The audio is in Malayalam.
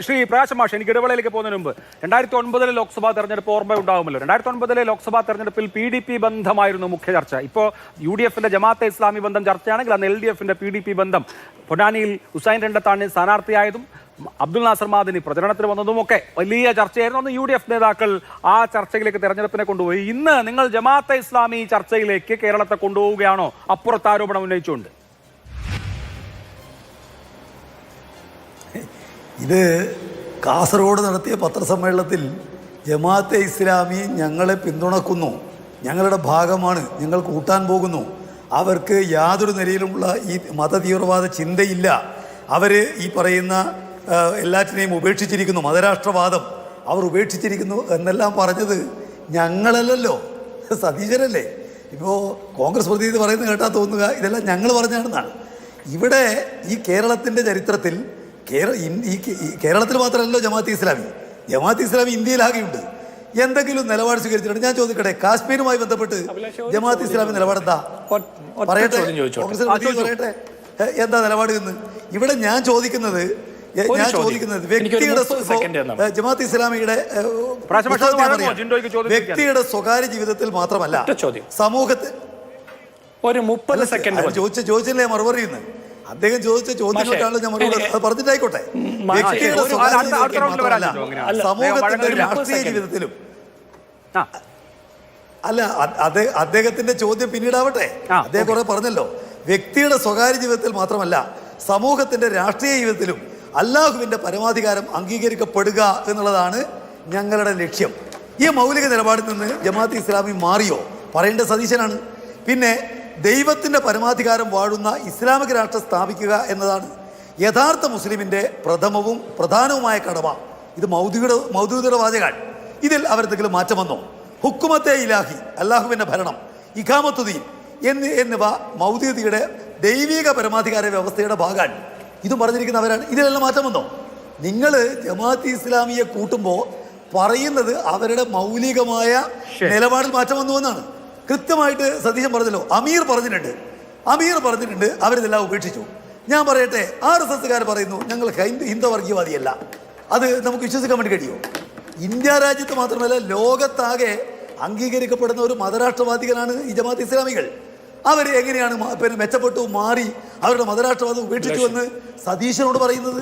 ശ്രീ പ്രകാശ് മാഷ്, എനിക്ക് ഇടവേളയിലേക്ക് പോകുന്നതിന് മുമ്പ് 2009 ലോക്സഭാ തെരഞ്ഞെടുപ്പ് ഓർമ്മയുണ്ടാകുമല്ലോ. 2009 ലോക്സഭാ തെരഞ്ഞെടുപ്പിൽ PDP ബന്ധമായിരുന്നു മുഖ്യ ചർച്ച. ഇപ്പോൾ UDFന്റെ ജമാഅത്തെ ഇസ്ലാമി ബന്ധം ചർച്ചയാണെങ്കിൽ അന്ന് LDFന്റെ PDP ബന്ധം, പൊന്നാനിയിൽ ഹുസൈൻ രണ്ടത്താണി സ്ഥാനാർത്ഥിയായതും അബ്ദുൽ നാസർ മാദിനി പ്രചരണത്തിന് വന്നതുമൊക്കെ വലിയ ചർച്ചയായിരുന്നു. അന്ന് UDF നേതാക്കൾ ആ ചർച്ചയിലേക്ക് തെരഞ്ഞെടുപ്പിനെ കൊണ്ടുപോയി. ഇന്ന് നിങ്ങൾ ജമാഅത്തെ ഇസ്ലാമി ചർച്ചയിലേക്ക് കേരളത്തെ കൊണ്ടുപോവുകയാണോ അപ്പുറത്ത് ആരോപണം ഉന്നയിച്ചുകൊണ്ട്? ഇത് കാസർഗോഡ് നടത്തിയ പത്രസമ്മേളനത്തിൽ ജമാഅത്തെ ഇസ്ലാമി ഞങ്ങളെ പിന്തുണക്കുന്നു, ഞങ്ങളുടെ ഭാഗമാണ്, ഞങ്ങൾ കൂട്ടാൻ പോകുന്നു, അവർക്ക് യാതൊരു നിലയിലുമുള്ള ഈ മതതീവ്രവാദ ചിന്തയില്ല, അവർ ഈ പറയുന്ന എല്ലാറ്റിനെയും ഉപേക്ഷിച്ചിരിക്കുന്നു, മതരാഷ്ട്രവാദം അവർ ഉപേക്ഷിച്ചിരിക്കുന്നു എന്നെല്ലാം പറഞ്ഞത് ഞങ്ങളല്ലല്ലോ, സതീശനല്ലേ. ഇപ്പോൾ കോൺഗ്രസ് പ്രതിനിധി പറയുന്നത് കേട്ടാൽ തോന്നുക ഇതെല്ലാം ഞങ്ങൾ പറഞ്ഞാണെന്നാണ്. ഇവിടെ ഈ കേരളത്തിൻ്റെ ചരിത്രത്തിൽ കേരളത്തിൽ മാത്രമല്ലോ ജമാഅത്തെ ഇസ്ലാമി ഇന്ത്യയിലാകെയുണ്ട്. എന്തെങ്കിലും നിലപാട് സ്വീകരിച്ചിട്ടുണ്ട്? ഞാൻ ചോദിക്കട്ടെ, കാശ്മീരുമായി ബന്ധപ്പെട്ട് ജമാഅത്തെ ഇസ്ലാമി നിലപാടെന്താ? പറയട്ടെ, പറയട്ടെ എന്താ നിലപാട് എന്ന്. ഇവിടെ ഞാൻ ചോദിക്കുന്നത് വ്യക്തിയുടെ ജമാഅത്തെ ഇസ്ലാമിയുടെ വ്യക്തിയുടെ സ്വകാര്യ ജീവിതത്തിൽ മാത്രമല്ല, സമൂഹത്തിൽ ഒരു 30 സെക്കൻഡ് ചോദിച്ചില്ലേ മറുപടി എന്ന്. അദ്ദേഹം ചോദിച്ച ചോദ്യങ്ങൾക്കാണല്ലോ ഞാൻ മറുപടി പറഞ്ഞിട്ടായിക്കോട്ടെ. വ്യക്തിയുടെ സമൂഹത്തിന്റെ രാഷ്ട്രീയ ജീവിതത്തിലും അല്ല, അദ്ദേഹത്തിന്റെ ചോദ്യം പിന്നീടാവട്ടെ. അദ്ദേഹം കുറെ പറഞ്ഞല്ലോ. വ്യക്തിയുടെ സ്വകാര്യ ജീവിതത്തിൽ മാത്രമല്ല, സമൂഹത്തിന്റെ രാഷ്ട്രീയ ജീവിതത്തിലും അല്ലാഹുവിന്റെ പരമാധികാരം അംഗീകരിക്കപ്പെടുക എന്നുള്ളതാണ് ഞങ്ങളുടെ ലക്ഷ്യം. ഈ മൗലിക നിലപാടിൽ നിന്ന് ജമാഅത്തെ ഇസ്ലാമി മാറിയോ? പറയേണ്ട സതീശനാണ്. പിന്നെ ദൈവത്തിൻ്റെ പരമാധികാരം വാഴുന്ന ഇസ്ലാമിക രാഷ്ട്രം സ്ഥാപിക്കുക എന്നതാണ് യഥാർത്ഥ മുസ്ലിമിൻ്റെ പ്രഥമവും പ്രധാനവുമായ കടമ. ഇത് മൗദൂദിയുടെ വാചകാണ്. ഇതിൽ അവരെന്തെങ്കിലും മാറ്റം വന്നോ? ഹുക്കുമത്തെ ഇലാഹി, അല്ലാഹുവിൻ്റെ ഭരണം, ഇഖാമത്തുദ്ദീൻ എന്നിവ മൗദൂദിയുടെ ദൈവിക പരമാധികാര വ്യവസ്ഥയുടെ ഭാഗമാണ്. ഇതും പറഞ്ഞിരിക്കുന്നവരാണ്. ഇതിലെല്ലാം മാറ്റം വന്നോ? നിങ്ങൾ ജമാഅത്തെ ഇസ്ലാമിയെ കൂട്ടുമ്പോൾ പറയുന്നത് അവരുടെ മൗലികമായ നിലപാടിൽ മാറ്റം വന്നു എന്നാണ്. കൃത്യമായിട്ട് സതീശൻ പറഞ്ഞല്ലോ. അമീർ പറഞ്ഞിട്ടുണ്ട് അവരിതെല്ലാം ഉപേക്ഷിച്ചു. ഞാൻ പറയട്ടെ, RSSകാർ പറയുന്നു ഞങ്ങൾ ഹിന്ദുവർഗീയവാദിയല്ല. അത് നമുക്ക് വിശ്വസിക്കാൻ വേണ്ടി കഴിയുമോ? ഇന്ത്യ രാജ്യത്ത് മാത്രമല്ല ലോകത്താകെ അംഗീകരിക്കപ്പെടുന്ന ഒരു മതരാഷ്ട്രവാദികളാണ് ഈ ജമാഅത്തെ ഇസ്ലാമികൾ. അവർ എങ്ങനെയാണ് മെച്ചപ്പെട്ടു മാറി അവരുടെ മതരാഷ്ട്രവാദം ഉപേക്ഷിച്ചു എന്ന് സതീശനോട് പറയുന്നത്?